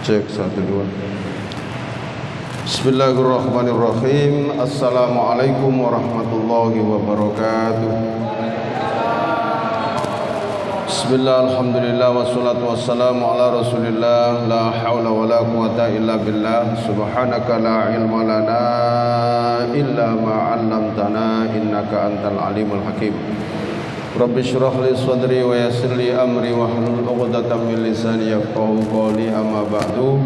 Cek 1 2. Bismillahirrahmanirrahim. Assalamualaikum warahmatullahi wabarakatuh. Bismillah, alhamdulillah, wassalatu wassalamu ala rasulillah. La hawla wa la quwata illa billah. Subhanaka la ilma lana illa ma'allamtana innaka antal alimul hakim. Rabbi syrah li sadri wa yassir li amri wa hlul 'uqdatam min lisani yafqahu qawli. Amma ba'du.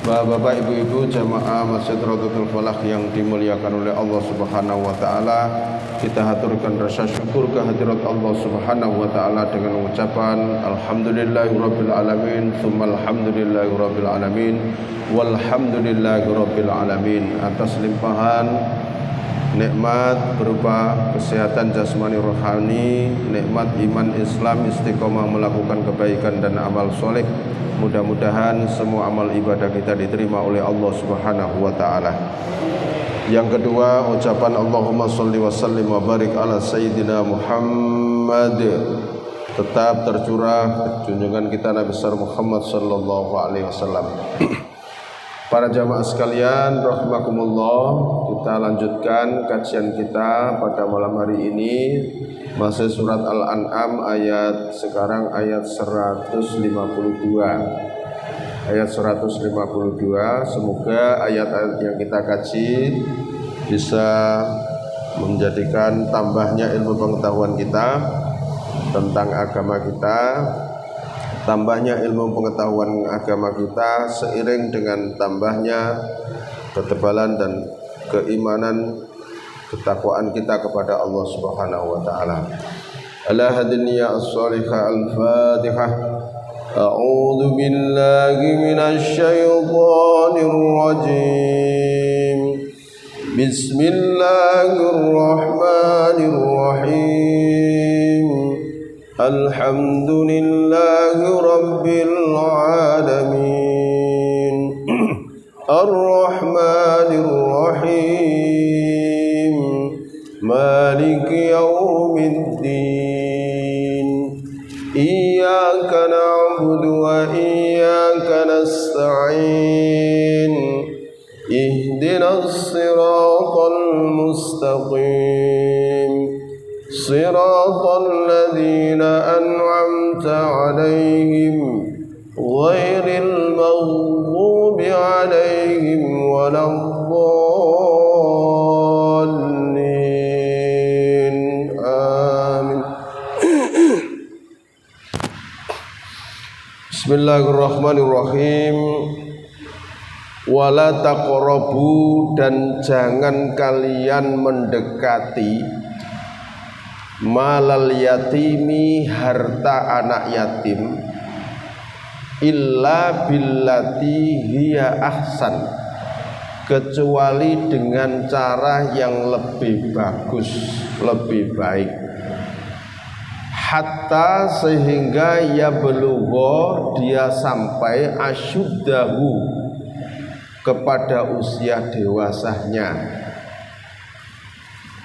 Bapak ibu-ibu jamaah Masjid Raudatul Falah yang dimuliakan oleh Allah Subhanahu wa taala, kita haturkan rasa syukur kehadirat Allah Subhanahu wa taala dengan ucapan alhamdulillahirabbil alamin, tsumma alhamdulillahirabbil alamin, walhamdulillahirabbil alamin atas limpahan nikmat berupa kesehatan jasmani rohani, nikmat iman Islam, istiqomah melakukan kebaikan dan amal soleh. Mudah-mudahan semua amal ibadah kita diterima oleh Allah Subhanahu wa taala. Yang kedua, ucapan Allahumma sholli wa sallim wa barik ala sayyidina Muhammad tetap tercurah junjungan kita Nabi besar Muhammad sallallahu alaihi wasallam. Para jamaah sekalian rahimakumullah, kita lanjutkan kajian kita pada malam hari ini, masih surat Al-An'am sekarang ayat 152. Ayat 152, semoga ayat-ayat yang kita kaji bisa menjadikan tambahnya ilmu pengetahuan kita tentang agama kita, tambahnya ilmu pengetahuan agama kita seiring dengan tambahnya ketebalan dan keimanan ketakwaan kita kepada Allah Subhanahu wa taala. Ala hadiniya as-salihah al-Fatihah. A'udzu billahi minasy syaithanir rajim. Bismillahirrahmanirrahim. Alhamdulillahi rabbil alamin. Ar-Rahmanir Rahim. Maliki yaumiddin. Iyyaka na'budu wa iyyaka nasta'in. Ihdinas siratal mustaqim. Siratal ladzina an'amta 'alaihim ghairil maghdubi 'alaihim waladdallin. Amin. Bismillahirrahmanirrahim. Wala taqrabu, dan jangan kalian mendekati malal yatimi, harta anak yatim, illa billati hiya ahsan, kecuali dengan cara yang lebih bagus, lebih baik, hatta sehingga ya belugho, dia sampai asyuddahu, kepada usia dewasanya.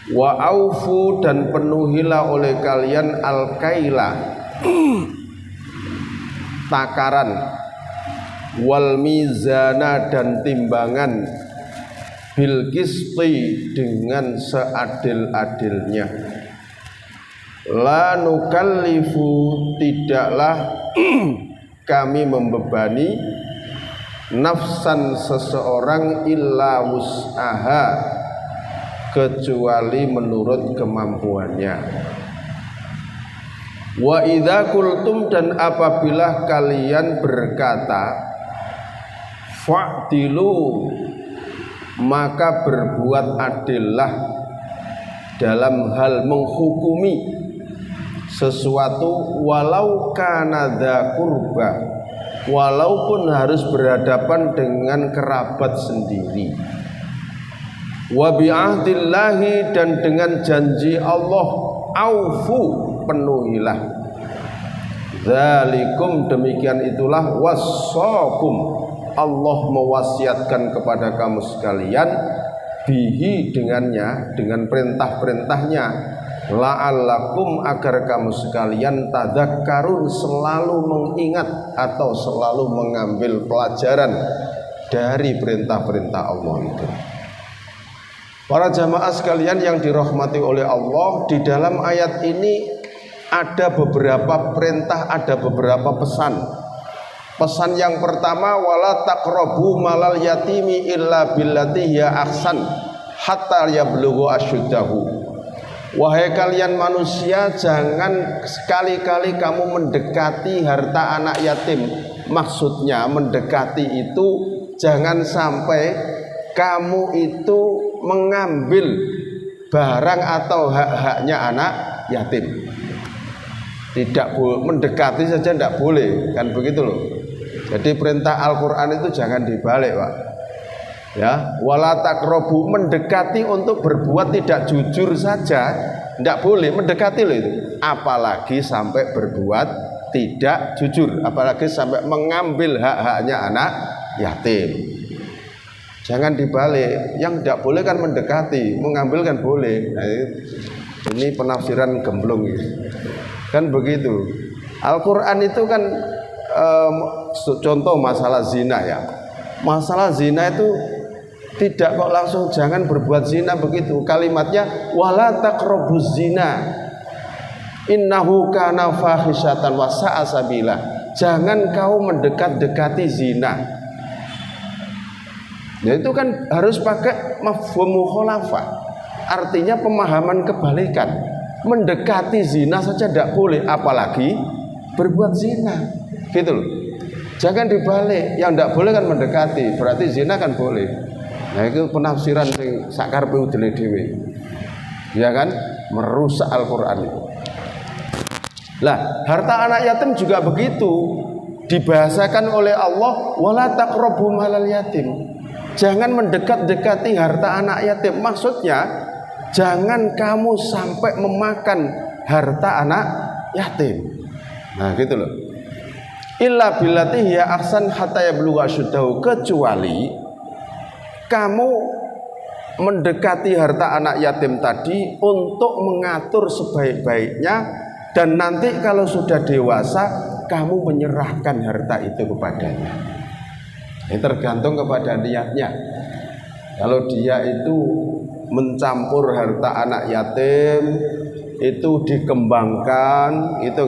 Wa aufu, dan penuhilah oleh kalian al-kaila, takaran, wal mizana, dan timbangan, bil qisti, dengan seadil-adilnya. La nukallifu, tidaklah kami membebani nafsan, seseorang, illa wus'aha, kecuali menurut kemampuannya. Wa idza qultum, dan apabila kalian berkata, fa'dilu, maka berbuat adillah dalam hal menghukumi sesuatu, walau kana dza qurba, walaupun harus berhadapan dengan kerabat sendiri. Wa bi'ahdillahi, dan dengan janji Allah, aufu, penuhilah. Dzalikum, demikian itulah, wassakum, Allah mewasiatkan kepada kamu sekalian, bihi, dengannya, dengan perintah-perintahnya, la'allakum agar kamu sekalian tadzakkarun selalu mengingat atau selalu mengambil pelajaran dari perintah-perintah Allah itu. Para jamaah sekalian yang dirahmati oleh Allah, di dalam ayat ini ada beberapa perintah, ada beberapa pesan. Pesan yang pertama, wala taqrabu malal yatimi illa billati hiya ahsan hatta yablughu asyuddahu. Wahai kalian manusia, jangan sekali-kali kamu mendekati harta anak yatim. Maksudnya mendekati itu jangan sampai kamu itu mengambil barang atau hak-haknya anak yatim. Tidak boleh mendekati saja, tidak boleh, kan begitu loh. Jadi perintah Al-Quran itu jangan dibalik, Pak. Ya, wala taqrabu, mendekati untuk berbuat tidak jujur saja tidak boleh, mendekati loh itu. Apalagi sampai berbuat tidak jujur, apalagi sampai mengambil hak-haknya anak yatim. Jangan dibalik, yang tidak boleh kan mendekati, mengambil kan boleh. Nah, ini penafsiran gemblong ya. Kan begitu. Al-Quran itu kan contoh masalah zina ya. Masalah zina itu tidak kok langsung jangan berbuat zina begitu. Kalimatnya wala taqrabuz zina innahu kana fahisyatan wa sa'a sabila. Jangan kau mendekat-dekati zina. Ya itu kan harus pakai mafhum mukhalafah. Artinya pemahaman kebalikan. Mendekati zina saja tidak boleh, apalagi berbuat zina. Gitu loh. Jangan dibalik. Yang tidak boleh kan mendekati, berarti zina kan boleh. Nah itu penafsiran sing sakarpe dhewe. Ya kan? Merusak Al-Qur'an. Lah, harta anak yatim juga begitu. Dibahasakan oleh Allah wala taqrabu malal yatim. Jangan mendekat-dekati harta anak yatim. Maksudnya jangan kamu sampai memakan harta anak yatim. Nah gitu loh. Illa billati hiya ahsan hatta yablugha asyuddahu, kecuali kamu mendekati harta anak yatim tadi untuk mengatur sebaik-baiknya, dan nanti kalau sudah dewasa kamu menyerahkan harta itu kepadanya. Ini tergantung kepada niatnya. Kalau dia itu mencampur harta anak yatim, itu dikembangkan, itu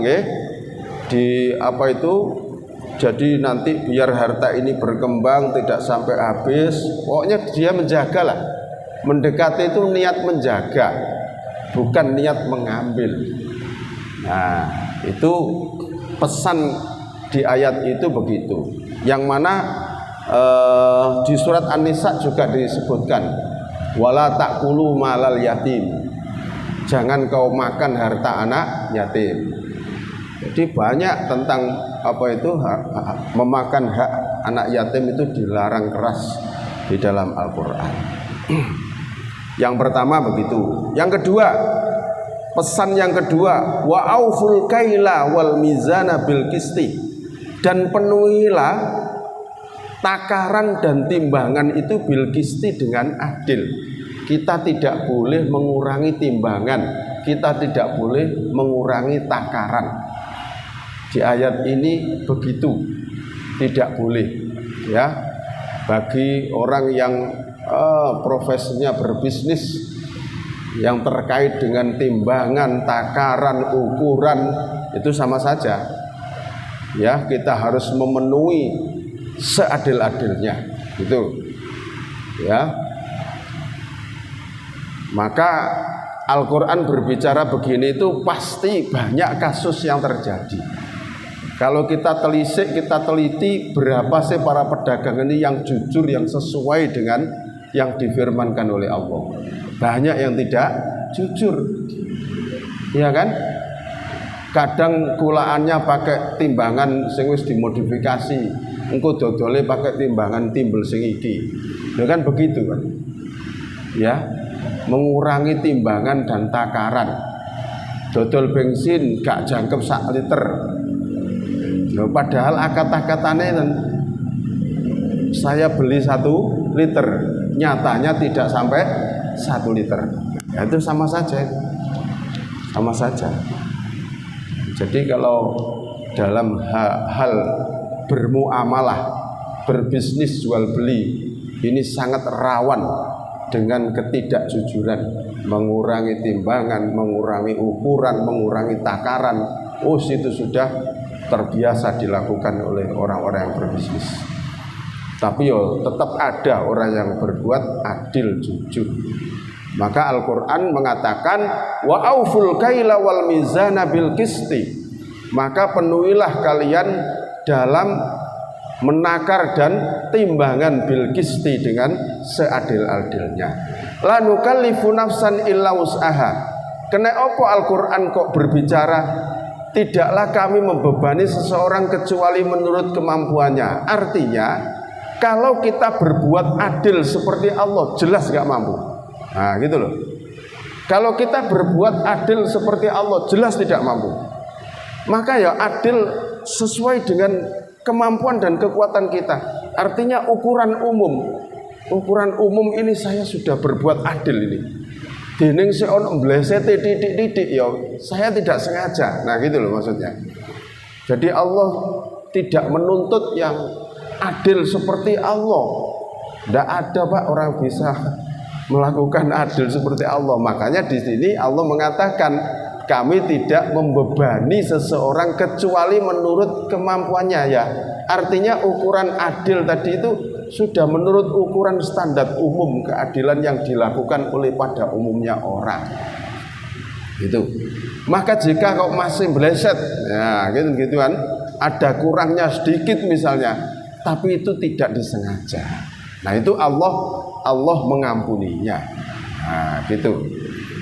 di apa itu, jadi nanti biar harta ini berkembang tidak sampai habis. Pokoknya dia menjaga lah. Mendekati itu niat menjaga, bukan niat mengambil. Nah itu pesan di ayat itu begitu. Yang mana di surat An-Nisa juga disebutkan wala taqulu malal yatim, jangan kau makan harta anak yatim. Jadi banyak tentang apa itu memakan hak anak yatim itu dilarang keras di dalam Al-Quran. Yang pertama begitu. Yang kedua, pesan yang kedua, wa auful kaila wal mizana bil qisti, dan penuhilah takaran dan timbangan itu bil qisti dengan adil. Kita tidak boleh mengurangi timbangan, kita tidak boleh mengurangi takaran. Di ayat ini begitu, tidak boleh ya. Bagi orang yang profesinya berbisnis yang terkait dengan timbangan, takaran, ukuran, itu sama saja ya. Kita harus memenuhi seadil-adilnya gitu ya. Maka Al-Quran berbicara begini itu pasti banyak kasus yang terjadi. Kalau kita telisik, kita teliti, berapa sih para pedagang ini yang jujur, yang sesuai dengan yang difirmankan oleh Allah. Banyak yang tidak jujur, ya kan? Kadang kulaannya pakai timbangan sing wis dimodifikasi, engko dodole pakai timbangan timbel sing iki. Ya kan begitu kan? Ya, mengurangi timbangan dan takaran. Dodol bensin gak jangkep 1 liter. Loh, padahal kata-katanya saya beli 1 liter, nyatanya tidak sampai 1 liter. Ya, itu sama saja. sama saja. Jadi kalau dalam hal bermuamalah, berbisnis jual beli, ini sangat rawan dengan ketidakjujuran, mengurangi timbangan, mengurangi ukuran, mengurangi takaran. Itu sudah terbiasa dilakukan oleh orang-orang yang berbisnis. Tapi tetap ada orang yang berbuat adil, jujur. Maka Al-Quran mengatakan wa auful kaila wal mizana bil qisti, maka penuhilah kalian dalam menakar dan timbangan bil qisti dengan seadil-adilnya. La nukallifu nafsan illa wus'aha. Kena apa Al-Quran kok berbicara tidaklah kami membebani seseorang kecuali menurut kemampuannya. Artinya kalau kita berbuat adil seperti Allah jelas gak mampu. Nah gitu loh. Kalau kita berbuat adil seperti Allah jelas tidak mampu. Maka ya adil sesuai dengan kemampuan dan kekuatan kita. Artinya ukuran umum ini saya sudah berbuat adil ini. Dening si ono blesete titik-titik ya saya tidak sengaja. Nah gitu loh maksudnya. Jadi Allah tidak menuntut yang adil seperti Allah. Tidak ada Pak orang bisa melakukan adil seperti Allah. Makanya di sini Allah mengatakan kami tidak membebani seseorang kecuali menurut kemampuannya ya. Artinya ukuran adil tadi itu sudah menurut ukuran standar umum keadilan yang dilakukan oleh pada umumnya orang. Itu. Maka jika kau masih meleset, ya gitu-gituan, ada kurangnya sedikit misalnya, tapi itu tidak disengaja. Nah itu Allah mengampuninya. Nah gitu.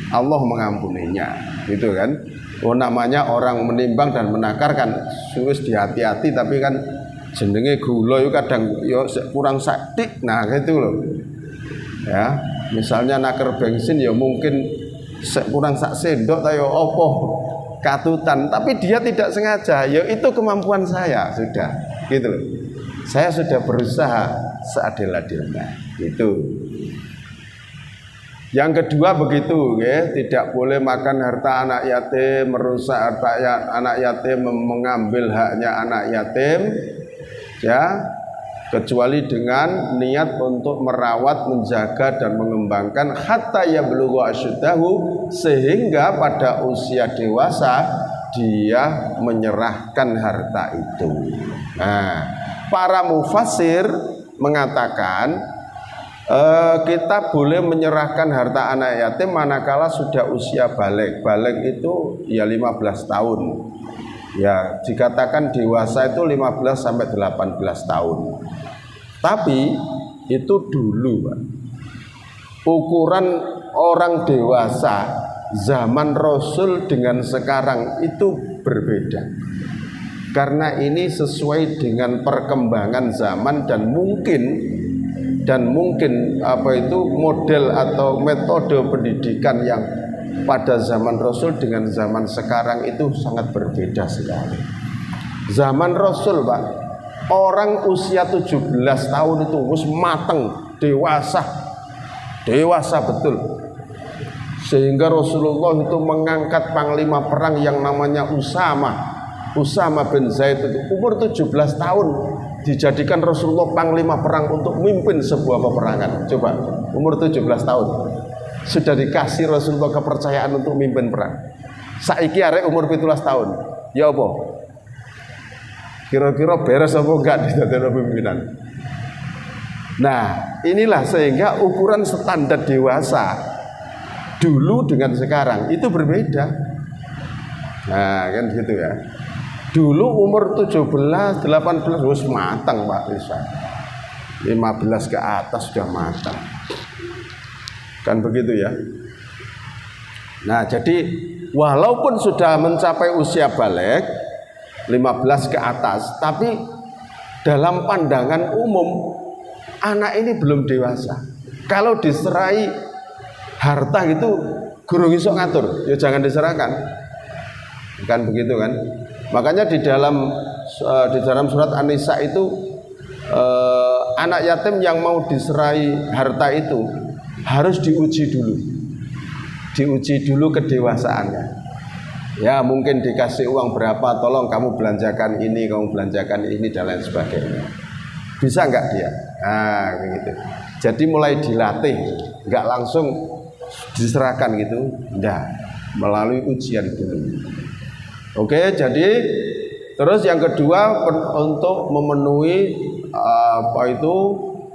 Allah mengampuninya. Gitu kan. Namanya orang menimbang dan menakar kan suwis dihati-hati, tapi kan jenenge gula itu kadang yo kurang sakit. Nah gitu loh. Ya, misalnya nakar bensin ya mungkin kurang sak sendok ta yo opo katutan, tapi dia tidak sengaja. Ya itu kemampuan saya sudah. Gitu loh. Saya sudah berusaha seadil-adilnya. Itu. Yang kedua begitu, ya, tidak boleh makan harta anak yatim, merusak harta anak yatim, mengambil haknya anak yatim, ya, kecuali dengan niat untuk merawat, menjaga dan mengembangkan hatta yablugha asyuddahu, sehingga pada usia dewasa dia menyerahkan harta itu. Nah, para mufassir mengatakan kita boleh menyerahkan harta anak yatim manakala sudah usia balik. Balik itu ya 15 tahun. Ya, dikatakan dewasa itu 15 sampai 18 tahun. Tapi itu dulu, Pak. Ukuran orang dewasa zaman Rasul dengan sekarang itu berbeda. Karena ini sesuai dengan perkembangan zaman dan mungkin model atau metode pendidikan yang pada zaman Rasul dengan zaman sekarang itu sangat berbeda sekali. Zaman Rasul, Pak, orang usia 17 tahun itu wis mateng, dewasa betul. Sehingga Rasulullah itu mengangkat panglima perang yang namanya Usama bin Zaid itu umur 17 tahun. Dijadikan Rasulullah panglima perang untuk memimpin sebuah peperangan. Coba, umur 17 tahun sudah dikasih Rasulullah kepercayaan untuk memimpin perang. Saiki arek umur 17 tahun. Ya apa? Kira-kira beres apa enggak didadekno pimpinan? Nah, inilah sehingga ukuran standar dewasa dulu dengan sekarang itu berbeda. Nah, kan gitu ya. Dulu umur 17, 18 wis matang Pak Risa. 15 ke atas sudah matang. Kan begitu ya. Nah, jadi walaupun sudah mencapai usia balik 15 ke atas, tapi dalam pandangan umum anak ini belum dewasa. Kalau diserai harta itu guru iso ngatur, ya jangan diserahkan. Kan begitu kan? Makanya di dalam surat An-Nisa itu anak yatim yang mau diserai harta itu harus diuji dulu kedewasaannya. Ya mungkin dikasih uang berapa, tolong kamu belanjakan ini, dan lain sebagainya. Bisa nggak dia? Nah begitu. Jadi mulai dilatih, nggak langsung diserahkan gitu, enggak, melalui ujian dulu. Oke, jadi terus yang kedua untuk memenuhi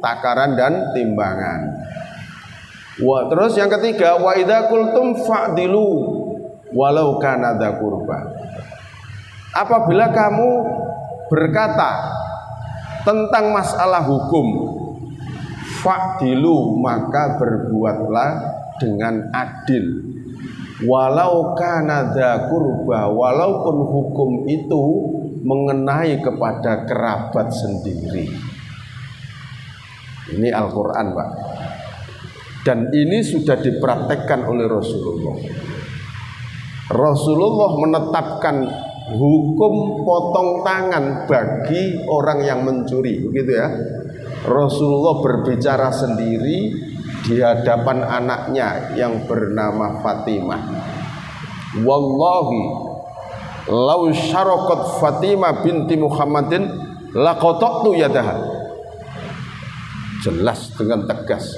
takaran dan timbangan. Terus yang ketiga, wa idza qultum fa'dilu walau kana dza qurba. Apabila kamu berkata tentang masalah hukum, fa'dilu, maka berbuatlah dengan adil. Walau kana dza qurba, walaupun hukum itu mengenai kepada kerabat sendiri. Ini Al-Qur'an, Pak. Dan ini sudah dipraktekkan oleh Rasulullah. Rasulullah menetapkan hukum potong tangan bagi orang yang mencuri, begitu ya. Rasulullah berbicara sendiri di hadapan anaknya yang bernama Fatimah. Wallahi law syarakat Fatimah binti Muhammadin laqata'tu yadaha. Jelas dengan tegas.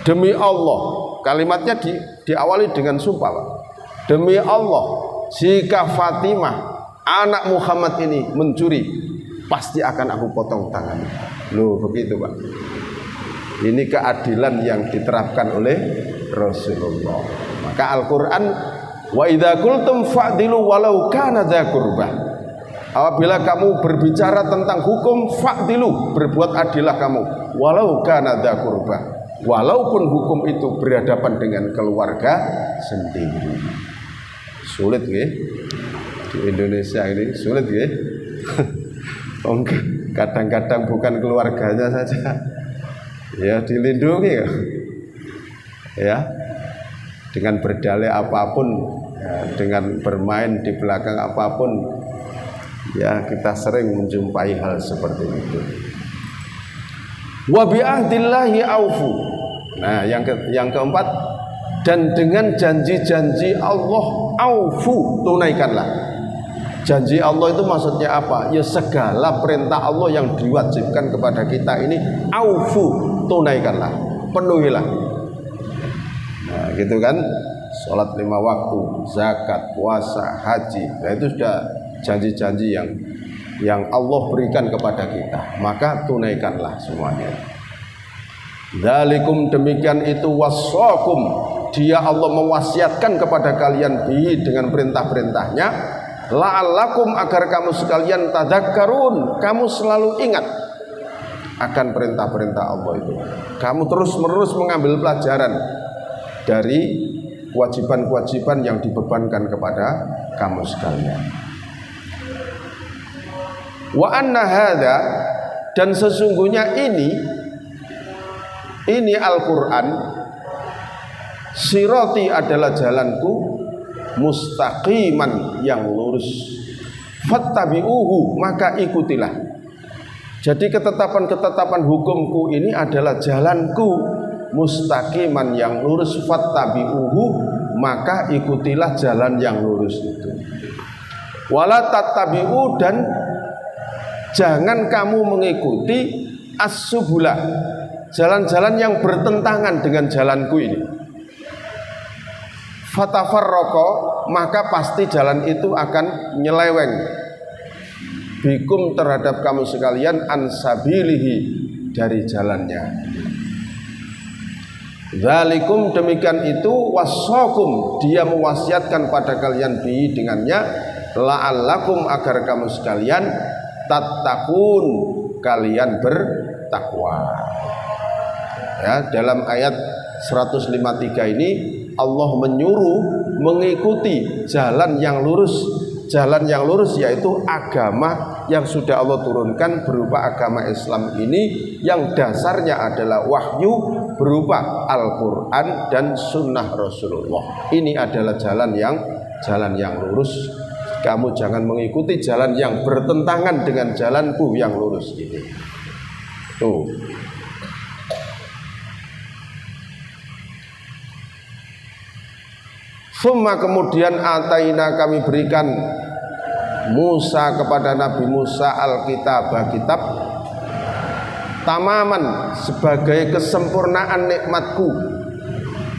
Demi Allah, kalimatnya diawali dengan sumpah, Pak. Demi Allah, jika Fatimah anak Muhammad ini mencuri, pasti akan aku potong tangannya. Loh, begitu, Pak. Ini keadilan yang diterapkan oleh Rasulullah. Maka Al-Qur'an, wa idza qultum fa'dilu walau kana dza qurbah. Apabila kamu berbicara tentang hukum, fa'dilu, berbuat adillah kamu, walau kana dza qurbah. Walaupun hukum itu berhadapan dengan keluarga sendiri. Sulit nggih? Di Indonesia ini sulit nggih? Kadang-kadang bukan keluarganya saja, ya dilindungi ya, dengan berdalih apapun, ya, dengan bermain di belakang apapun, ya kita sering menjumpai hal seperti itu. Wa bi ahdillahi aufu. Nah, yang keempat, dan dengan janji-janji Allah aufu, tunaikanlah. Janji Allah itu maksudnya apa? Ya segala perintah Allah yang diwajibkan kepada kita ini aufu, tunaikanlah, penuhilah. Nah, gitu kan? Salat 5 waktu, zakat, puasa, haji. Nah, itu sudah janji-janji yang Allah berikan kepada kita. Maka tunaikanlah semuanya. Dzalikum, demikian itu, wassakum, dia Allah mewasiatkan kepada kalian bihi, dengan perintah-perintahnya, la'allakum, agar kamu sekalian tadzakkarun, kamu selalu ingat akan perintah-perintah Allah itu. Kamu terus-menerus mengambil pelajaran dari kewajiban-kewajiban yang dibebankan kepada kamu sekalian. Wa anna hadza, dan sesungguhnya ini Al-Qur'an, sirati adalah jalanku, mustaqiman, yang lurus, fattabi'uhu, maka ikutilah. Jadi ketetapan-ketetapan hukumku ini adalah jalanku, mustaqiman, yang lurus, fattabi'uhu, maka ikutilah jalan yang lurus itu. Wala tattabi'u, dan jangan kamu mengikuti as-subula, jalan-jalan yang bertentangan dengan jalanku ini. Fatafarraqo, maka pasti jalan itu akan nyeleweng, bikum, terhadap kamu sekalian, ansabilihi, dari jalannya. Dzalikum, demikian itu, wassakum, dia mewasiatkan pada kalian bihi, dengannya, la'allakum, agar kamu sekalian tattaqun, kalian bertakwa. Ya, dalam ayat 153 ini Allah menyuruh mengikuti jalan yang lurus. Jalan yang lurus yaitu agama yang sudah Allah turunkan berupa agama Islam ini, yang dasarnya adalah wahyu berupa Al-Qur'an dan sunnah Rasulullah. Ini adalah jalan yang lurus. Kamu jangan mengikuti jalan yang bertentangan dengan jalanku yang lurus ini. Tuh. Summa kemudian ataina kami berikan Musa kepada Nabi Musa Alkitab, kitab tamaman sebagai kesempurnaan nikmatku,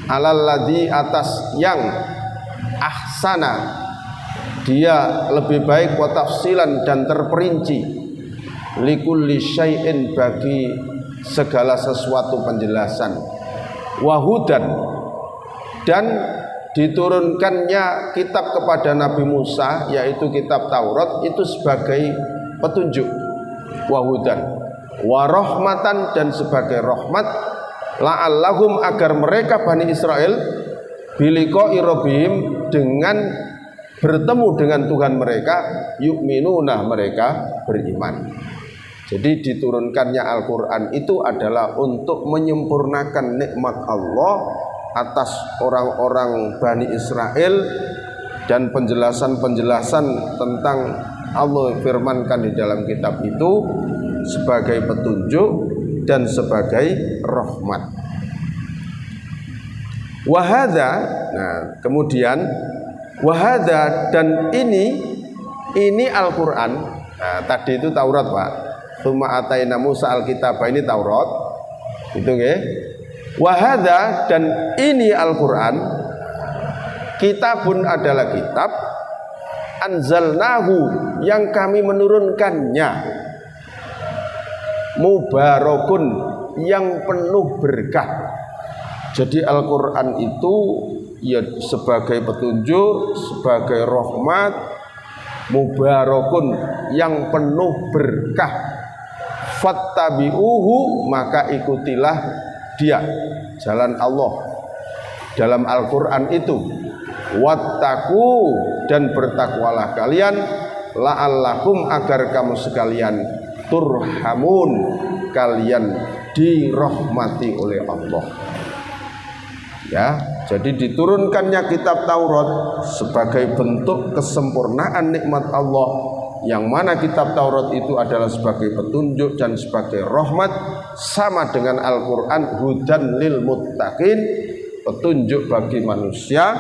alalladzi atas yang ahsana dia lebih baik, wa tafsilan dan terperinci, likulli syai'in bagi segala sesuatu penjelasan, wahudan dan diturunkannya kitab kepada Nabi Musa yaitu kitab Taurat itu sebagai petunjuk, wahudan warahmatan dan sebagai rahmat, la'allahum agar mereka Bani Israel biliqa'i rabbihim dengan bertemu dengan Tuhan mereka, yu'minuna mereka beriman. Jadi diturunkannya Al-Quran itu adalah untuk menyempurnakan nikmat Allah atas orang-orang Bani Israel dan penjelasan-penjelasan tentang Allah firmankan di dalam kitab itu sebagai petunjuk dan sebagai rahmat. Wahada, nah kemudian wahada dan ini Al-Quran. Nah, tadi itu Taurat, Pak. Tsumma ataina Musa Alkitab, ini Taurat. Itu nggih. Wahada dan ini Al-Quran, kitabun adalah kitab, anzalnahu yang kami menurunkannya, mubarakun yang penuh berkah. Jadi Al-Quran itu ya sebagai petunjuk, sebagai rahmat, mubarakun yang penuh berkah. Fattabi'uhu maka ikutilah dia, jalan Allah dalam Al-Quran itu. Wattaqu dan bertakwalah kalian, la'allakum agar kamu sekalian turhamun kalian dirahmati oleh Allah. Ya, jadi diturunkannya kitab Taurat sebagai bentuk kesempurnaan nikmat Allah, yang mana kitab Taurat itu adalah sebagai petunjuk dan sebagai rahmat, sama dengan Al-Quran hudan lil muttaqin, petunjuk bagi manusia.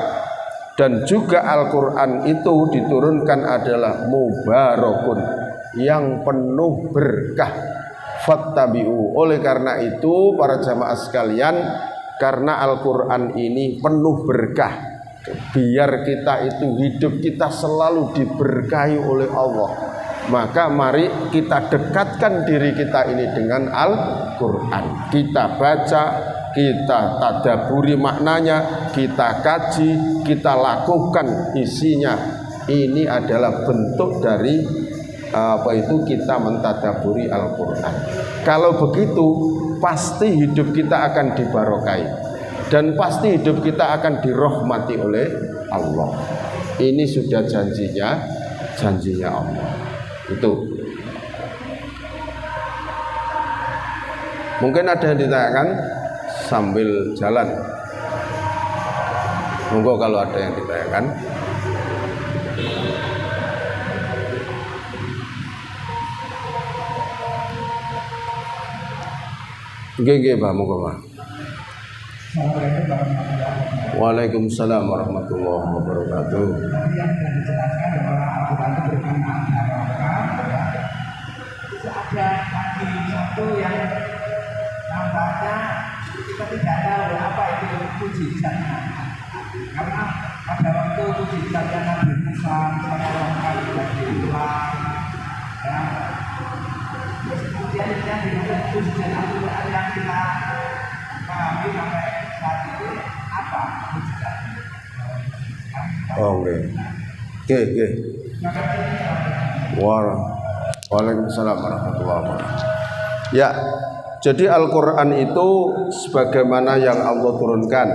Dan juga Al-Quran itu diturunkan adalah mubarakun yang penuh berkah. Fattabi'u, oleh karena itu para jamaah sekalian, karena Al-Quran ini penuh berkah, biar kita itu hidup kita selalu diberkahi oleh Allah, maka mari kita dekatkan diri kita ini dengan Al-Quran. Kita baca, kita tadabburi maknanya, kita kaji, kita lakukan isinya. Ini adalah bentuk dari kita mentadabburi Al-Quran. Kalau begitu pasti hidup kita akan dibarokai dan pasti hidup kita akan dirahmati oleh Allah. Ini sudah janjinya Allah. Itu. Mungkin ada yang ditanyakan sambil jalan. Monggo kalau ada yang ditanyakan. Nggih, Pak, monggo, Pak. Waalaikumsalam warahmatullahi wabarakatuh. Tadi yang sudah dijelaskan bahwa Al-Quran itu berikan makna barokah, ada lagi satu yang nampaknya kita tidak tahu apa itu mujizat. Karena pada waktu mujizatnya Nabi Musa misalnya orang kali diulang, ya. Terus kemudian yang dengan mujizat Al-Quran yang kita pahami sampai saat ini apa mujizatnya? Oh, oke. Waalaikumsalam warahmatullahi wabarakatuh. Ya, jadi Al-Quran itu sebagaimana yang Allah turunkan.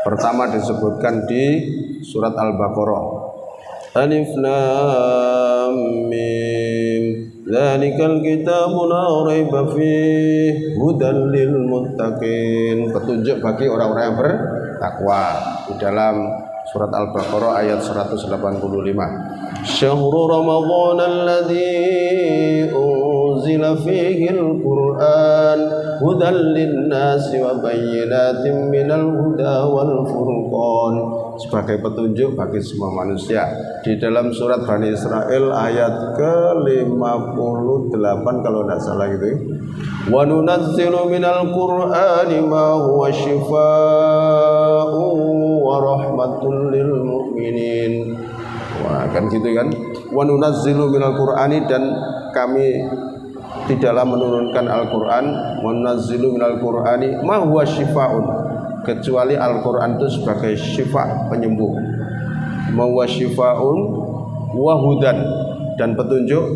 Pertama disebutkan di surat Al-Baqarah. Alif Lam Mim. Dzalikal kitabu la raiba fihi hudan lil muttaqin. Petunjuk bagi orang-orang yang bertakwa. Di dalam surat Al-Baqarah ayat 185. Syahrul Ramadhan alladzi unzila unzila fihil Qur'an hudan linnasi wa bayyinatin minal huda wal furqan, sebagai petunjuk bagi semua manusia. Di dalam surat Bani Israel ayat ke-58 kalau tidak salah gitu. Wa nunazzilu minal Qur'ani ma huwa syifaa'un wa rahmatul lil mu'minin. Wah, kan gitu kan. Wa nunazzilu minal Qur'ani, dan kami tidaklah menurunkan Al-Qur'an, wa nunazzilu minal Qur'ani ma huwa syifaa'un, kecuali Al-Qur'an itu sebagai syifa, penyembuh. Ma huwa syifaa'un wa hudan, dan petunjuk,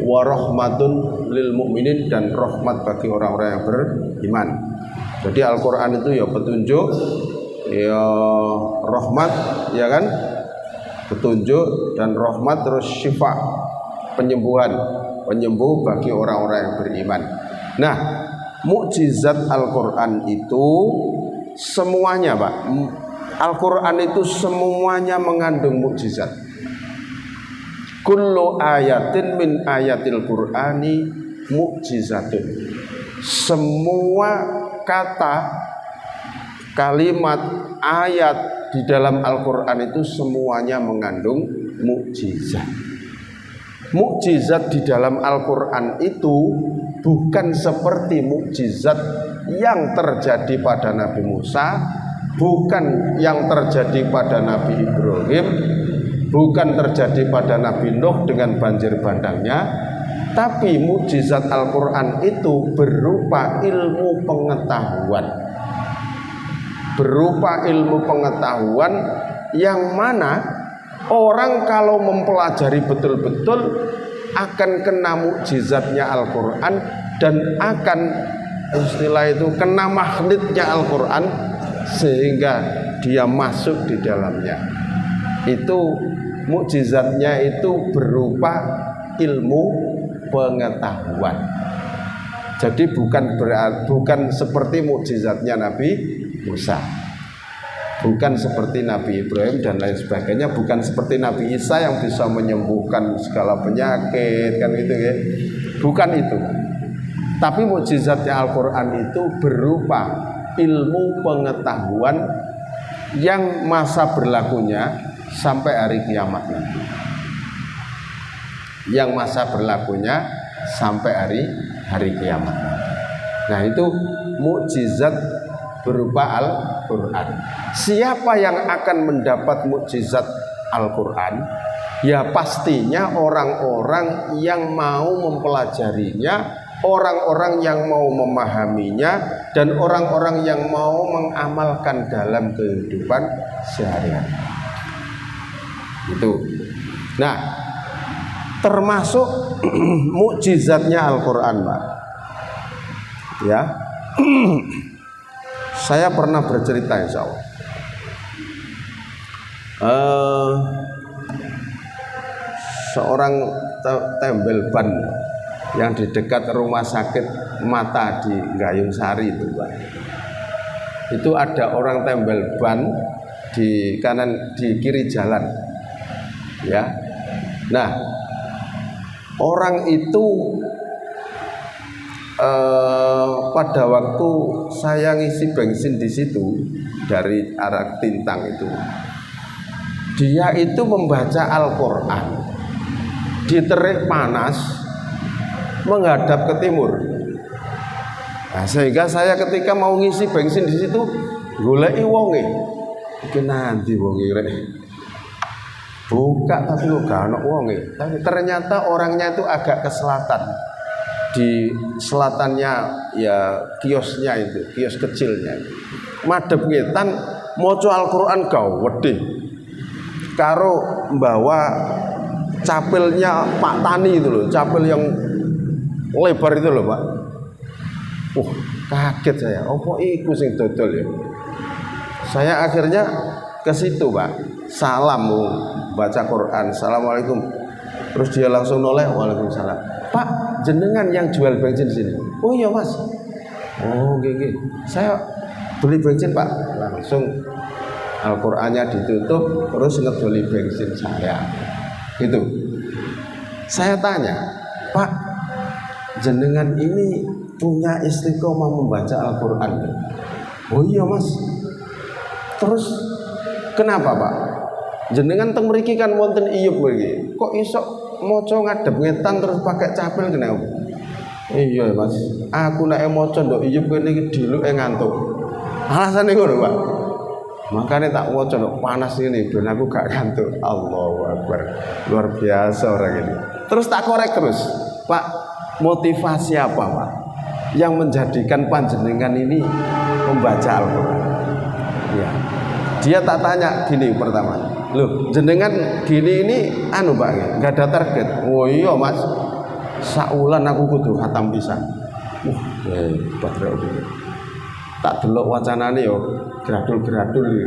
wa rahmatun lil mu'minin, dan rahmat bagi orang-orang yang beriman. Jadi Al-Qur'an itu ya petunjuk, ya rahmat, ya kan? Petunjuk dan rahmat, terus syifa, penyembuhan, penyembuh bagi orang-orang yang beriman. Nah, mukjizat Al-Qur'an itu semuanya, Pak. Al-Qur'an itu semuanya mengandung mukjizat. Kullu ayatin min ayatil Qur'ani mukjizatun. Semua kata, kalimat, ayat di dalam Al-Qur'an itu semuanya mengandung mukjizat. Mukjizat di dalam Al-Qur'an itu bukan seperti mukjizat yang terjadi pada Nabi Musa, bukan yang terjadi pada Nabi Ibrahim, bukan terjadi pada Nabi Nuh dengan banjir bandangnya, tapi mukjizat Al-Qur'an itu berupa ilmu pengetahuan. Berupa ilmu pengetahuan yang mana orang kalau mempelajari betul-betul akan kena mukjizatnya Al-Qur'an, dan akan istilah itu kena magnetnya Al-Qur'an, sehingga dia masuk di dalamnya. Itu mukjizatnya itu berupa ilmu pengetahuan. Jadi bukan seperti mukjizatnya Nabi Musa, bukan seperti Nabi Ibrahim dan lain sebagainya, bukan seperti Nabi Isa yang bisa menyembuhkan segala penyakit, kan gitu ya. Bukan itu. Tapi mukjizatnya Al-Qur'an itu berupa ilmu pengetahuan yang masa berlakunya sampai hari kiamat nanti. Yang masa berlakunya sampai hari kiamat nanti. Nah, itu mukjizat berupa Al-Qur'an. Siapa yang akan mendapat mukjizat Al-Qur'an? Ya pastinya orang-orang yang mau mempelajarinya, orang-orang yang mau memahaminya, dan orang-orang yang mau mengamalkan dalam kehidupan sehari-hari. Itu. Nah, termasuk mukjizatnya Al-Qur'an, Pak. Ya. Saya pernah bercerita, insya Allah. Seorang tembel ban yang di dekat rumah sakit mata di Gayung Sari itu, Pak. Itu ada orang tembel ban di kanan, di kiri jalan. Ya. Nah, orang itu pada waktu saya ngisi bensin di situ dari arah Tintang itu, dia itu membaca Al-Qur'an di terik panas menghadap ke timur. Nah, sehingga saya ketika mau ngisi bensin di situ goleki wonge. Iki nanti wonge rek. Buka tapi gak ono wonge. Tapi ternyata orangnya itu agak ke selatan. Di selatannya ya kiosnya itu, kios kecilnya. Madhep ngetan maca Al-Qur'an gawedhe. Karo mbawa capilnya Pak Tani itu loh, capil yang lebar itu loh, Pak. Kaget saya. Apa iku sing dodol ya? Saya akhirnya ke situ, Pak. Salam, baca Quran. Assalamualaikum. Terus dia langsung noleh, waalaikumsalam. Pak, jenengan yang jual bensin sini? Oh iya, Mas. Oh, gini. Saya beli bensin, Pak. Langsung Al-Qur'annya ditutup, terus ngedoli bensin saya. Gitu. Saya tanya, Pak, jenengan ini punya istiqomah membaca Al-Quran. Oh iya mas. Terus kenapa pak? Jenengan teng mriki kan wonten iyup mriki. Kok iso maca ngadep ngetan terus pakai capil kenapa? Iya mas. Aku nek maca ndok iyup kene iki diluke ngantuk. Alasane ngono pak. Makanya tak waca ndok panas ini ben aku gak ngantuk. Allahu Akbar. Luar biasa orang ini. Terus tak korek terus. Pak, motivasi apa pak yang menjadikan panjenengan ini membaca Al-Quran? Ya. Dia tak tanya gini pertama, loh jenengan gini ini anu pak, nggak ada target. Oh iya mas, saulan aku kudu khatam pisan. Hebat ini. Tak delok wacanane yo gradul-gradul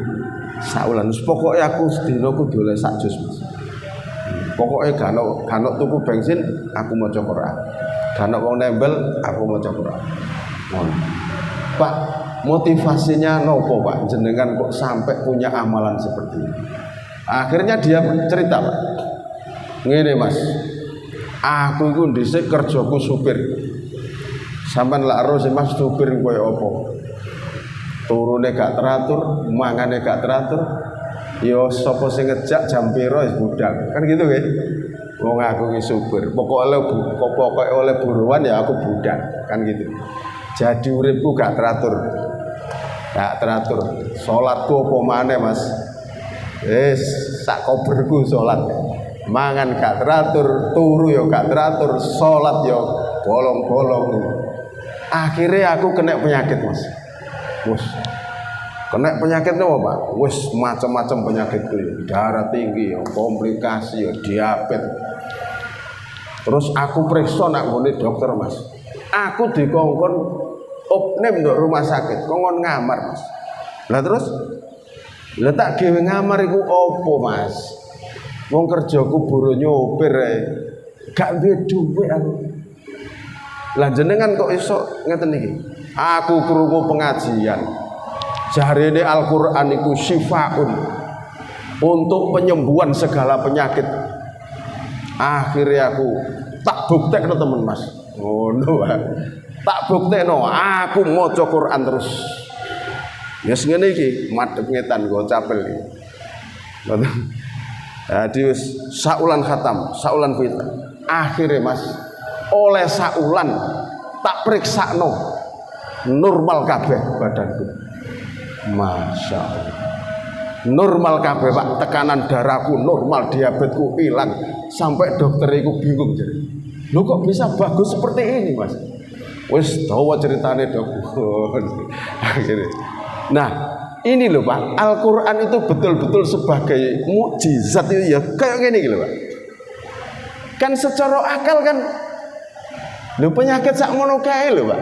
saulan. Pokoknya aku sedina kudu oleh sak juz mas. Pokoknya ganok tuku bensin aku maca Quran. Ganok wong nembel aku maca Quran. Pak, motivasinya nopo pak? Jenengan kok sampai punya amalan seperti ini? Akhirnya dia cerita pak. Ngene mas, aku itu dhisik kerjaku supir. Sampeyan lak ero sih mas supir koyo apa? Turune gak teratur, mangane gak teratur. Yo sapa sing ngejak jam piro wis budal. Kan gitu nggih. Wong aku ki supir. Pokoke oleh buruan ya aku budak. Kan gitu. Jadi uripku gak teratur. Gak teratur. Salatku apa maneh Mas? Sak koberku salat. Mangan gak teratur, turu yo gak teratur, salat yo bolong-bolong. Akhirnya aku kena penyakit Mas. Wes kena penyakit apa Pak? Wes macam-macam penyakit itu, darah tinggi, komplikasi, diabetes. Terus aku periksa nak ngene dokter Mas. Aku dikongkon opname ndok rumah sakit, kongkon ngamar Mas. Lah terus lah tak gawe ngamar iku opo Mas? Wong kerjaku buru nyopir gak duwe dhuwit aku. Lah jenengan kok iso ngeten iki? Aku krungu pengajian. Jarene Al-Qur'an iku syifaun untuk penyembuhan segala penyakit. Akhirnya aku tak buktekno temen Mas. Ngono wae. Tak buktekno aku maca Qur'an terus. Ya ngene iki madhep ngetan go capel iki. Jadi saulan khatam, saulan fitrah. Akhirnya Mas, oleh saulan tak periksakno normal kabeh badanku. Masya Allah. Normal kabeh Pak, tekanan darahku normal, diabetesku hilang. Sampai dokter iku bingung jadi. Lho kok bisa bagus seperti ini Mas? Wis dawa ceritane dok. Akhirnya. Nah, ini loh Pak, Al-Quran itu betul-betul sebagai mukjizat itu ya kayak gini gitu Pak. Kan secara akal kan, lho penyakit sak mono kae lho Pak.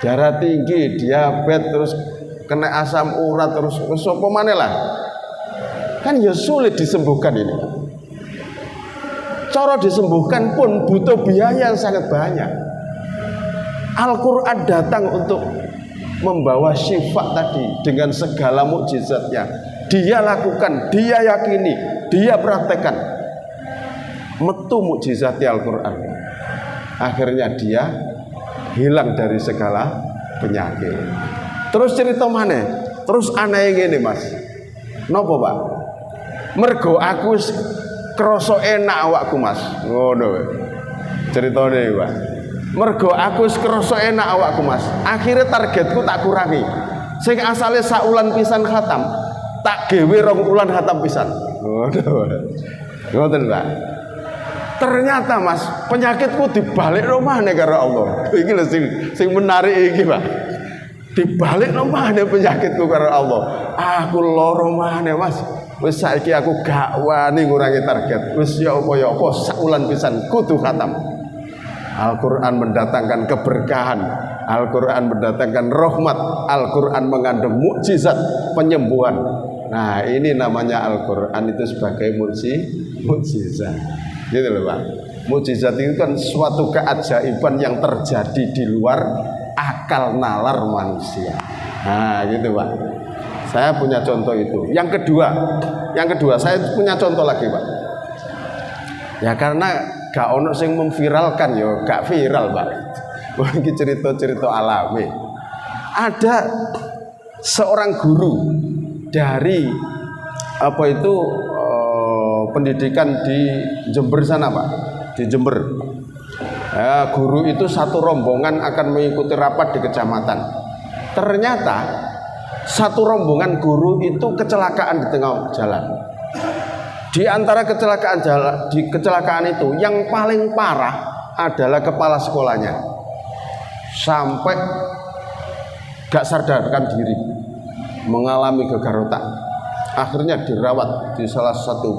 Darah tinggi, diabetes, terus kena asam urat, terus apa maneh lah. Kan ya sulit disembuhkan ini Pak. Cara disembuhkan pun butuh biaya yang sangat banyak. Al-Quran datang untuk membawa syifa tadi dengan segala mukjizatnya. Dia lakukan, dia yakini, dia praktekkan. Metu mukjizatnya Al-Quran. Akhirnya dia hilang dari segala penyakit. Terus cerita mana? Terus aneh gini Mas. Nopo Pak? Mergo aku kroso enak awakku Mas. Ngono. Ceritane Pak. Mergo aku kroso enak awakku Mas. Akhirnya targetku tak kurangi. Sing asale saulan pisan khatam, tak gawe 2 ulan khatam pisan. Ngoten Pak. Ternyata Mas, penyakitku dibalik maneh karo Allah. Iki lho sing menarik iki Pak. Dibalik maneh penyakitku karo Allah. Aku lara maneh Mas. Wis saiki aku gak wani ngurangi target. Wis ya apa saulan pisan kudu khatam. Al-Quran mendatangkan keberkahan, Al-Quran mendatangkan rahmat, Al-Quran mengandung mukjizat penyembuhan. Nah ini namanya Al-Quran itu sebagai mukjizat. Gitu loh Pak. Mukjizat itu kan suatu keajaiban yang terjadi di luar akal nalar manusia. Nah gitu Pak. Saya punya contoh itu. Yang kedua saya punya contoh lagi Pak. Ya karena gak ono sing memviralkan ya gak viral Pak. Ini cerita-cerita alami. Ada seorang guru dari pendidikan di Jember sana Pak, di Jember. Guru itu satu rombongan akan mengikuti rapat di kecamatan. Ternyata satu rombongan guru itu kecelakaan di tengah jalan. Di antara kecelakaan itu yang paling parah adalah kepala sekolahnya, sampai gak sadarkan diri, mengalami gegar otak. Akhirnya dirawat di salah satu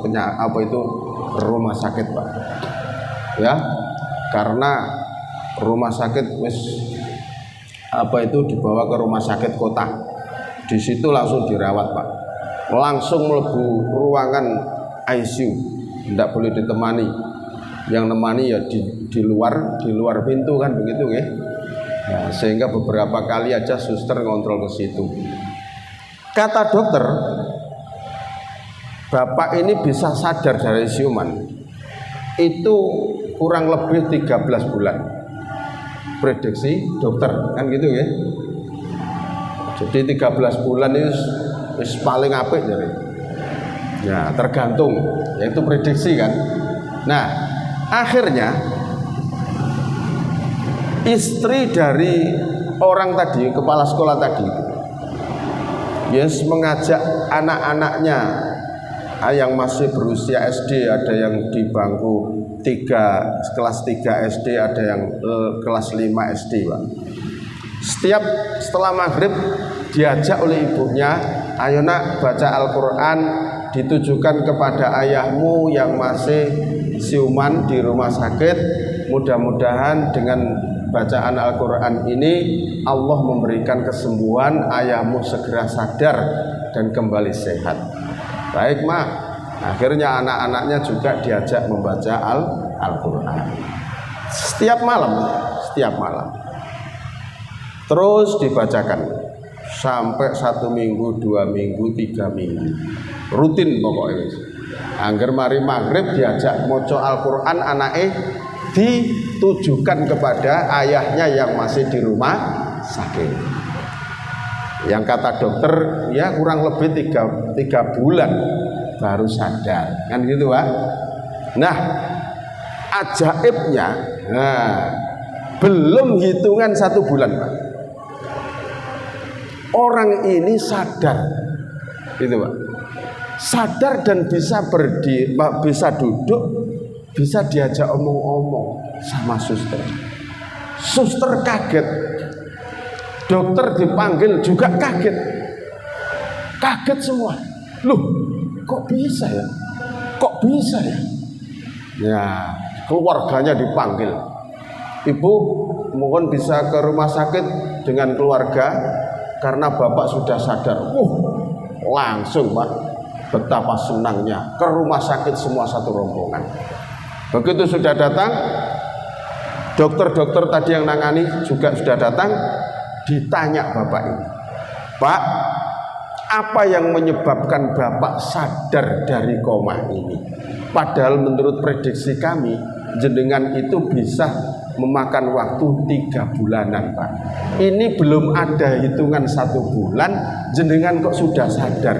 rumah sakit Pak. Ya, karena rumah sakit dibawa ke rumah sakit kota. Di situ langsung dirawat Pak. Langsung mlebu ruangan ICU, tidak boleh ditemani. Yang nemani ya di luar pintu kan begitu ya. Sehingga beberapa kali aja suster ngontrol ke situ. Kata dokter, bapak ini bisa sadar dari siuman itu kurang lebih 13 bulan. Prediksi dokter kan gitu ya. Jadi 13 bulan itu paling apik jadi. Ya, tergantung, yaitu prediksi kan. Nah, akhirnya istri dari orang tadi, kepala sekolah tadi, mengajak anak-anaknya yang masih berusia SD, ada yang di bangku kelas 3 SD, ada yang kelas 5 SD Pak. Setelah maghrib diajak oleh ibunya, ayo nak baca Al-Quran, ditujukan kepada ayahmu yang masih siuman di rumah sakit. Mudah-mudahan dengan bacaan Al-Quran ini Allah memberikan kesembuhan, ayahmu segera sadar dan kembali sehat. Baik mak. Akhirnya anak-anaknya juga diajak membaca Al-Quran setiap malam. Terus dibacakan sampai 1 minggu, 2 minggu, 3 minggu, rutin pokoknya. Angger mari maghrib diajak maca Al-Quran, anaknya ditujukan kepada ayahnya yang masih di rumah sakit. Yang kata dokter ya kurang lebih 3 bulan baru sadar, kan gitu Pak. Nah, ajaibnya, belum hitungan 1 bulan Pak, orang ini sadar, gitu Pak. Sadar dan bisa berdiri, bisa duduk, bisa diajak omong-omong sama suster. Suster kaget, dokter dipanggil juga kaget semua. Loh, kok bisa ya? Ya, keluarganya dipanggil. Ibu, mohon bisa ke rumah sakit dengan keluarga karena bapak sudah sadar. Langsung Pak, betapa senangnya ke rumah sakit semua satu rombongan. Begitu sudah datang, dokter-dokter tadi yang nangani juga sudah datang. Ditanya bapak ini, Pak, apa yang menyebabkan bapak sadar dari koma ini? Padahal menurut prediksi kami, jenengan itu bisa memakan waktu 3 bulanan Pak. Ini belum ada hitungan 1 bulan, jenengan kok sudah sadar.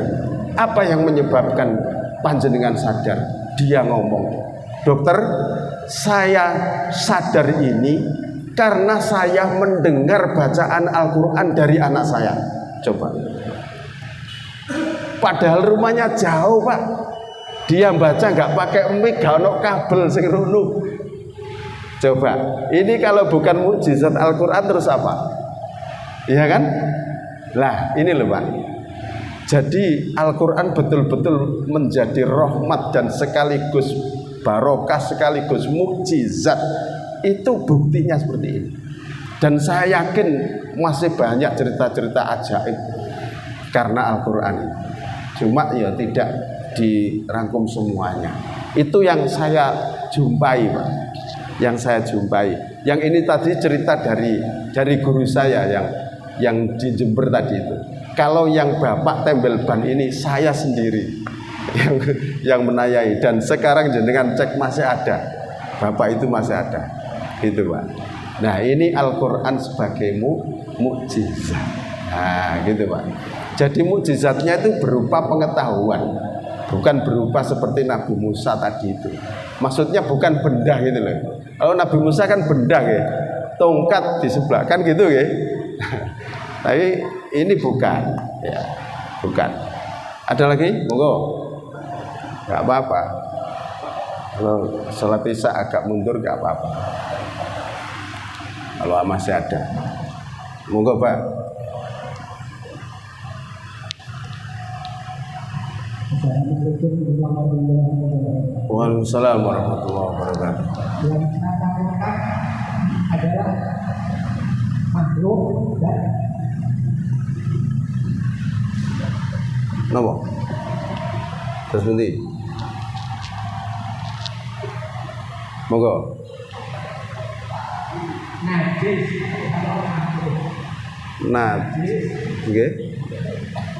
Apa yang menyebabkan panjenengan sadar? Dia ngomong, dokter, saya sadar ini karena saya mendengar bacaan Al-Quran dari anak saya. Coba, padahal rumahnya jauh Pak, dia baca nggak pakai mic, gak ono kabel sing rono. Coba, ini kalau bukan mukjizat Al-Quran terus apa? Iya kan? Lah ini loh Pak. Jadi Al-Quran betul-betul menjadi rahmat dan sekaligus barokah, sekaligus mukjizat. Itu buktinya seperti ini. Dan saya yakin masih banyak cerita-cerita ajaib karena Al-Quran ini. Cuma ya tidak dirangkum semuanya. Itu yang saya jumpai Pak, yang saya jumpai. Yang ini tadi cerita dari guru saya yang di Jember tadi itu. Kalau yang Bapak Tembel Ban ini saya sendiri yang menayai, dan sekarang jenengan cek masih ada Bapak itu masih ada, gitu Pak. Nah ini Al-Quran sebagai mukjizat. Nah gitu Pak. Jadi mukjizatnya itu berupa pengetahuan, bukan berupa seperti Nabi Musa tadi itu. Maksudnya bukan benda gitu loh. Kalau Nabi Musa kan benda ya, tongkat di sebelah kan gitu ya. Tapi ini bukan, ya, bukan. Ada lagi? Monggo. Gak apa-apa. Kalau sholat isya agak mundur gak apa-apa. Kalau masih ada, monggo Pak. Waalaikumsalam warahmatullahi wabarakatuh. Yang saya sampaikan adalah makhluk dan Napa? Terus nanti. Monggo. najis atau makhluk. Najis. Nggih.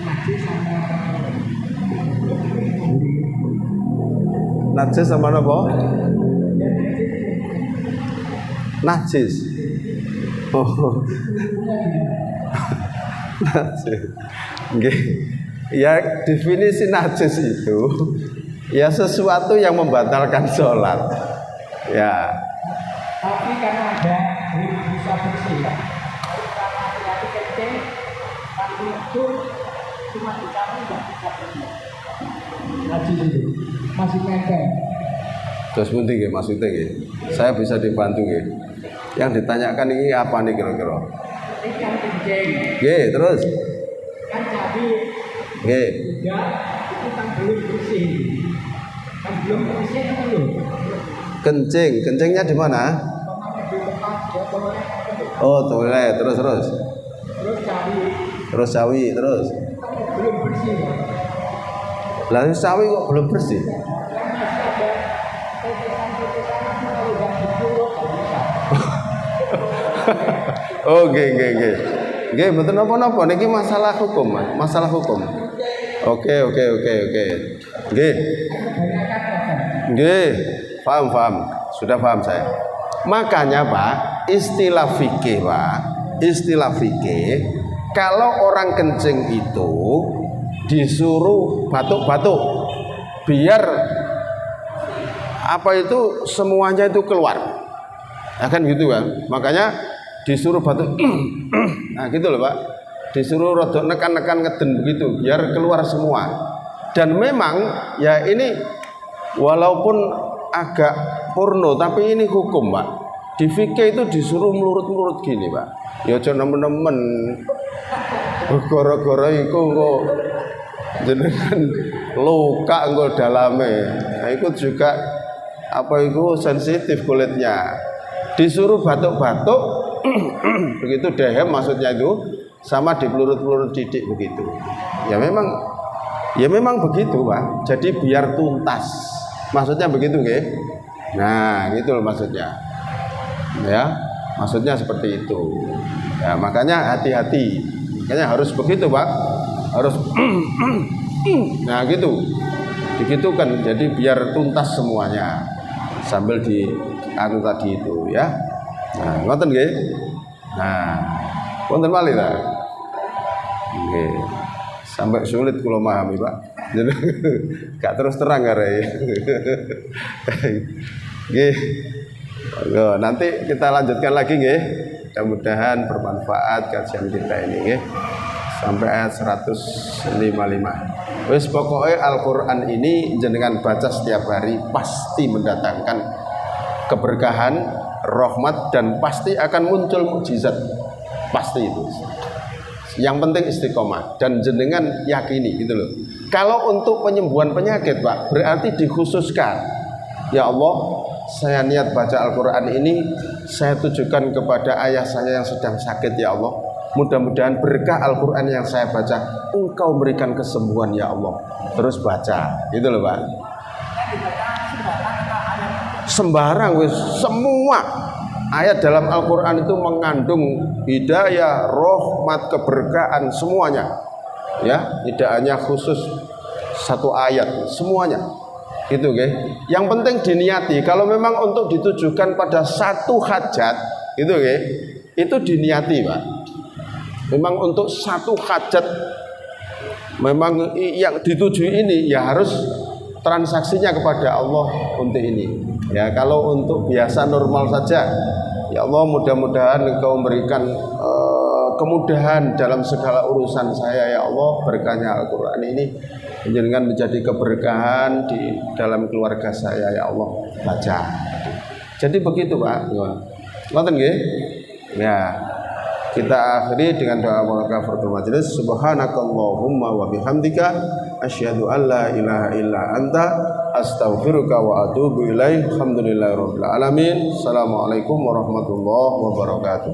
Najis sama Najis sama napa? Najis. Oh. Najis. Nggih. Ya definisi najis itu ya sesuatu yang membatalkan sholat. Ya. tapi karena ada bisa bersih ya. Hati-hati kencing, tapi itu cuma dicabut nggak bisa bersih. Najis itu masih nempel. Terus penting ya maksudnya ya. Saya bisa dibantu ya. Yang ditanyakan ini apa nih kira-kira? Ini yang kencing. Nggih, terus. Kan jadi Nggih. tiga itu kan belum bersih. Kan belum bersih kan belum. Kencing, kencingnya di mana? Pemakai di tempat ya toilet kan belum. Oh, toilet, terus. Terus cari Terus sawi, terus. belum bersih. Lah sawi kok belum bersih? Kan masih ada tetesan-tetesan kalau nggak dipuruk nggak bisa. Oh, nggih. Nggih, mboten napa-napa niki masalah hukum, Mas. Masalah hukum. Oke. Nggih. Nggih, paham. Sudah paham saya. Makanya, Pak, istilah fikih, kalau orang kencing itu disuruh batuk-batuk biar apa itu semuanya itu keluar. Ya kan gitu kan. Makanya disuruh batuk. Nah, gitu loh, Pak. Disuruh rodok nekan-nekan ngeden begitu biar keluar semua. Dan memang ya ini walaupun agak porno tapi ini hukum, Pak. Di fikih itu disuruh melurut-melurut gini, Pak. Ya aja nemen-nemen. Gara-gara iku kok jenengan luka engko dalame. Nah, itu juga apa itu sensitif kulitnya. Disuruh batuk-batuk begitu dehem maksudnya itu sama dipelurut-pelurut didik begitu. Ya memang begitu, Pak. Jadi biar tuntas. Maksudnya begitu nggih? Nah, gitu loh maksudnya. Ya, maksudnya seperti itu. Ya, makanya hati-hati. Makanya harus begitu, Pak. Harus nah, gitu. Digitukan jadi biar tuntas semuanya. Sambil di anu tadi itu ya. Nah, ngoten nggih. Nah, wonten malih ta? Nggih. Sampai sulit kula memahami, Pak. Jadi gak terus terang arek. Nggih. Nanti kita lanjutkan lagi nggih. Mudah-mudahan bermanfaat kajian kita ini nggih. Sampai ayat 155. Wis pokoknya Al-Qur'an ini jenengan baca setiap hari pasti mendatangkan keberkahan, rahmat dan pasti akan muncul mukjizat. Pasti itu. Yang penting istiqomah dan jenengan yakini gitu loh. Kalau untuk penyembuhan penyakit, Pak, berarti dikhususkan. Ya Allah, saya niat baca Al-Qur'an ini saya tujukan kepada ayah saya yang sedang sakit ya Allah. Mudah-mudahan berkah Al-Qur'an yang saya baca Engkau berikan kesembuhan ya Allah. Terus baca, gitu loh, Pak. Sembarang wis semua ayat dalam Al-Qur'an itu mengandung hidayah, rahmat, keberkahan semuanya. Ya, tidak hanya khusus satu ayat, semuanya. Gitu nggih. Yang penting diniati. Kalau memang untuk ditujukan pada satu hajat, gitu nggih. Itu diniati, Pak. Memang untuk satu hajat, memang yang dituju ini ya harus transaksinya kepada Allah untuk ini. Ya, kalau untuk biasa normal saja, ya Allah mudah-mudahan Engkau memberikan kemudahan dalam segala urusan saya ya Allah, berkahnya Al-Quran ini menjadikan menjadi keberkahan di dalam keluarga saya ya Allah, baca. Jadi begitu Pak. Ngoten nggih? Ya. Kita akhiri dengan doa kafaratul majelis. Subhanakallahumma wa bihamdika asyhadu an la ilaha illa anta astaghfiruka wa atubu ilaik. Alhamdulillahirabbil alamin. Assalamualaikum warahmatullahi wabarakatuh.